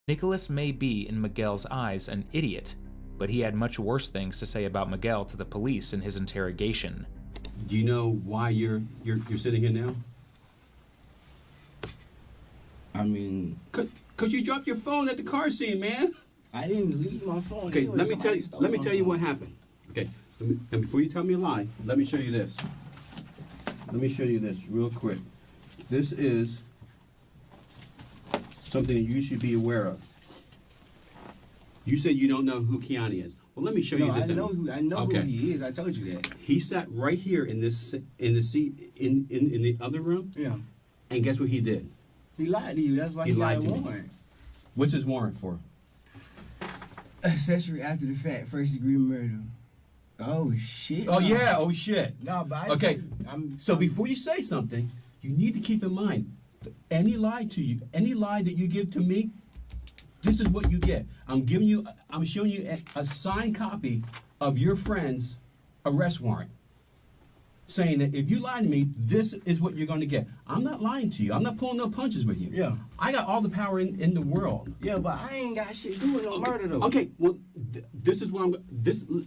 Nicholas may be, in Miguel's eyes, an idiot, but he had much worse things to say about Miguel to the police in his interrogation. Do you know why you're sitting here now? I mean, Cause you dropped your phone at the car scene, man. I didn't leave my phone. Okay, Anyway, let me somebody stole tell my you phone. what happened. Okay, and before you tell me a lie, let me show you this. Let me show you this real quick. This is something you should be aware of. You said you don't know who Kiani is. Well, let me show you No, this. I know Okay. who he is. I told you that. He sat right here in the seat in the other room, Yeah. and guess what he did? He lied to you. That's why He he got lied a to me. warrant. What's his warrant for? Accessory after the fact, first degree murder. Oh shit. Oh no. yeah. Oh shit. No, but I Okay. I'm So before you say something, you need to keep in mind any lie that you give to me, this is what you get. I'm showing you a signed copy of your friend's arrest warrant, saying that if you lie to me, this is what you're going to get. I'm not lying to you. I'm not pulling no punches with you. Yeah. I got all the power in the world. Yeah, but I ain't got shit to do with no murder though. Okay, well, this is what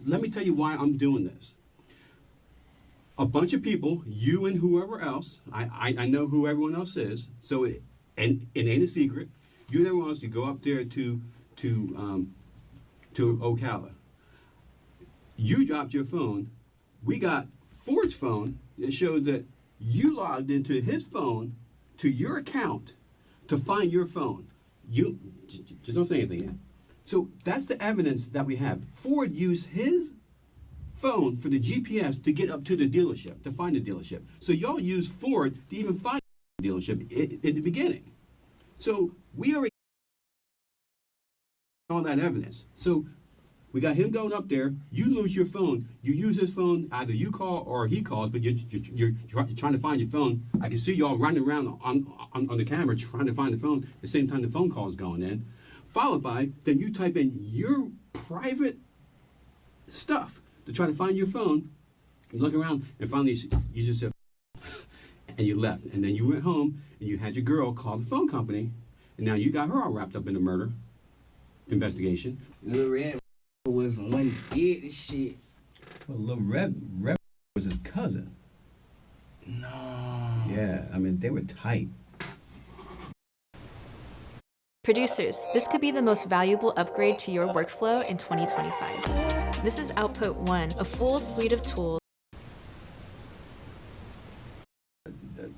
let me tell you why I'm doing this. A bunch of people, you and whoever else, I know who everyone else is, so it ain't a secret. You and everyone else, you go up there to Ocala. You dropped your phone. We got Ford's phone that shows that you logged into his phone to your account to find your phone. You just don't say anything yet. So that's the evidence that we have. Ford used his phone for the GPS to get up to the dealership, to find the dealership. So y'all used Ford to even find the dealership in the beginning. So we already all that evidence. So we got him going up there. You lose your phone. You use his phone. Either you call or he calls, but you're trying to find your phone. I can see y'all running around on the camera trying to find the phone at the same time the phone call is going in. Followed by, then you type in your private stuff to try to find your phone. You look around and finally you just said, and you left. And then you went home and you had your girl call the phone company, and now you got her all wrapped up in a murder investigation. Lil Red was the one that did this shit. Well, Lil Red was his cousin. No. Yeah, I mean, they were tight. Producers, this could be the most valuable upgrade to your workflow in 2025. This is Output One, a full suite of tools.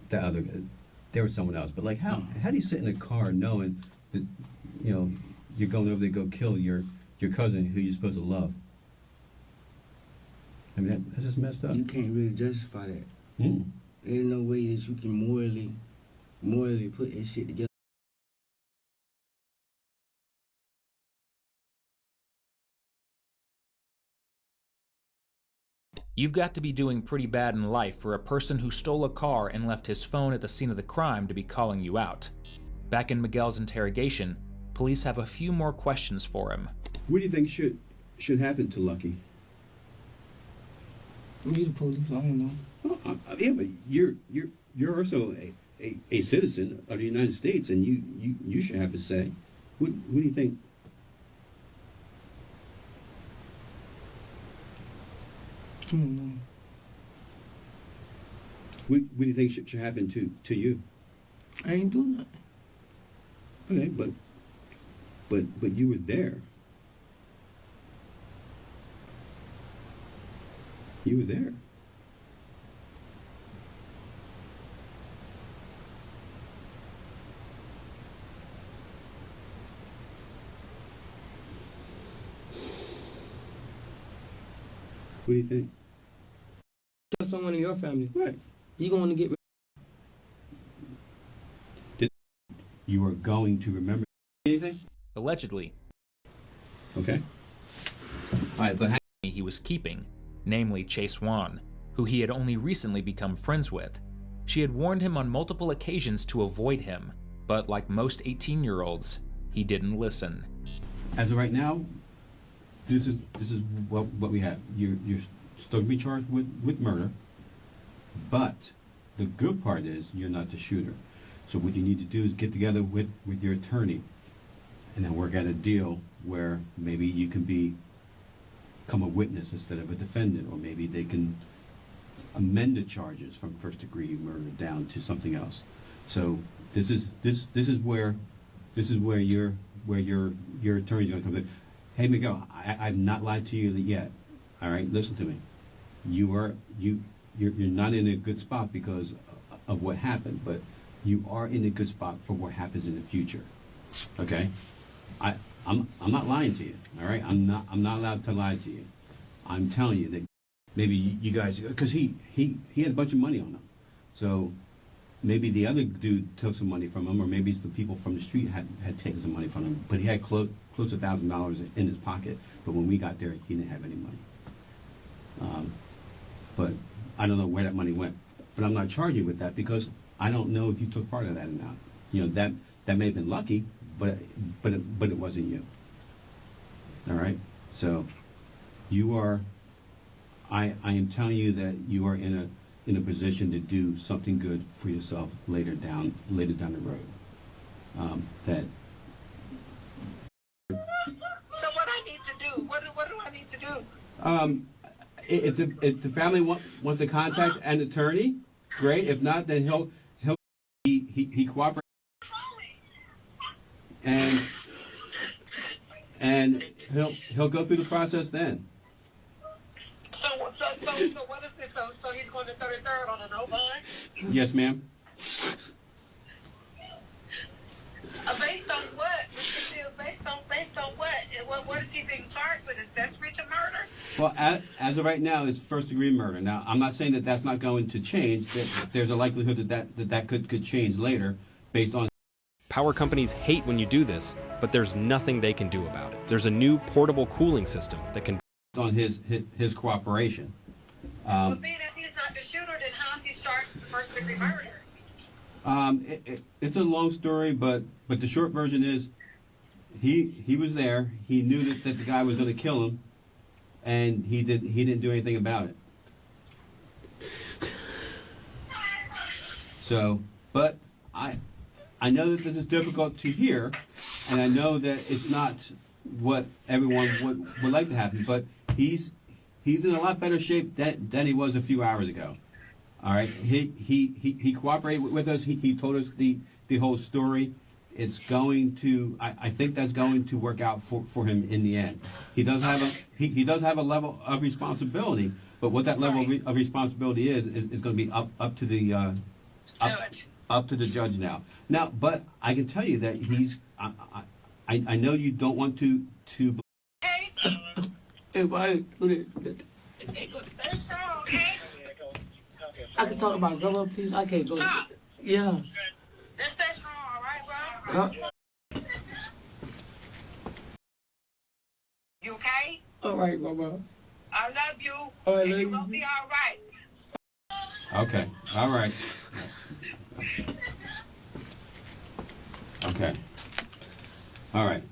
The other, there was someone else, but like, how do you sit in a car knowing that, you know, you're going over there to go kill your cousin who you're supposed to love? I mean, that's just messed up. You can't really justify that. Mm. There's no way that you can morally put that shit together. You've got to be doing pretty bad in life for a person who stole a car and left his phone at the scene of the crime to be calling you out. Back in Miguel's interrogation, police have a few more questions for him. What do you think should happen to Lucky? You the police, I don't know. Well, yeah, but you're also a citizen of the United States, and you should have a say. What do you think? I don't know. What do you think should happen to you? I ain't do nothing. Okay, but you were there. You were there. What do you think? Kill someone in your family. Right. You going to get. You are going to remember anything? Allegedly, Okay. All right, but he was keeping, namely Chase Wan, who he had only recently become friends with. She had warned him on multiple occasions to avoid him, but like most 18-year-olds, he didn't listen. as of right now, this is what we have. You're still gonna be charged with murder, but the good part is you're not the shooter. So what you need to do is get together with your attorney and then work out a deal where maybe you can become a witness instead of a defendant, or maybe they can amend the charges from first-degree murder down to something else. So this is where your attorney's going to come in. Hey, Miguel, I've not lied to you yet. All right, listen to me. You're not in a good spot because of what happened, but you are in a good spot for what happens in the future. Okay? I'm not lying to you. All right? I'm not allowed to lie to you. I'm telling you that maybe you guys, because he had a bunch of money on him, so maybe the other dude took some money from him, or maybe it's the people from the street had taken some money from him. But he had close to $1,000 in his pocket. But when we got there, he didn't have any money. But I don't know where that money went. But I'm not charging you with that because I don't know if you took part of that or not. You know, that may have been lucky, but it wasn't you. All right. So you are. I am telling you that you are in a position to do something good for yourself later down the road. That. So what I need to do? What do I need to do? If the family wants to contact an attorney, great. If not, then he cooperates, and he'll go through the process then. So what is this? So he's going to 33rd on a no bond? Yes, ma'am. Based on what? Mr. Fields, based on what? And what is he being charged with? Accessory to murder? Well, as of right now, it's first-degree murder. Now, I'm not saying that that's not going to change. That there's a likelihood that could change later, based on. Power companies hate when you do this, but there's nothing they can do about it. There's a new portable cooling system that can. On his cooperation. But being that he's not the shooter, then how's he charged with first-degree murder? It's a long story, but the short version is, he was there. He knew that the guy was going to kill him, and he didn't do anything about it. So, but I know that this is difficult to hear, and I know that it's not what everyone would like to happen, but he's in a lot better shape than he was a few hours ago. All right, he cooperated with us. He told us the whole story. It's going to, I think that's going to work out for him in the end. He does have a level of responsibility, but what that level of responsibility is going to be up to the up to the judge now. Now, but I can tell you that I know you don't want to. Hey, why do this? That's all, okay? I can talk about government, please. I can't go. Yeah. That's wrong, all right, bro? You okay? All right, Mama. I love you. All right, and love you you. gonna be all right. Okay. All right. Okay. All right.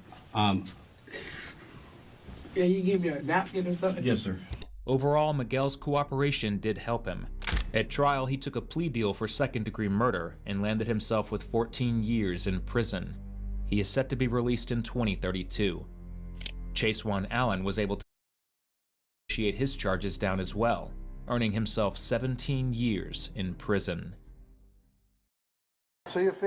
Yeah, you give me a napkin or something? Yes, sir. Overall, Miguel's cooperation did help him. At trial, he took a plea deal for second-degree murder and landed himself with 14 years in prison. He is set to be released in 2032. Chasewan Allen was able to negotiate his charges down as well, earning himself 17 years in prison. See if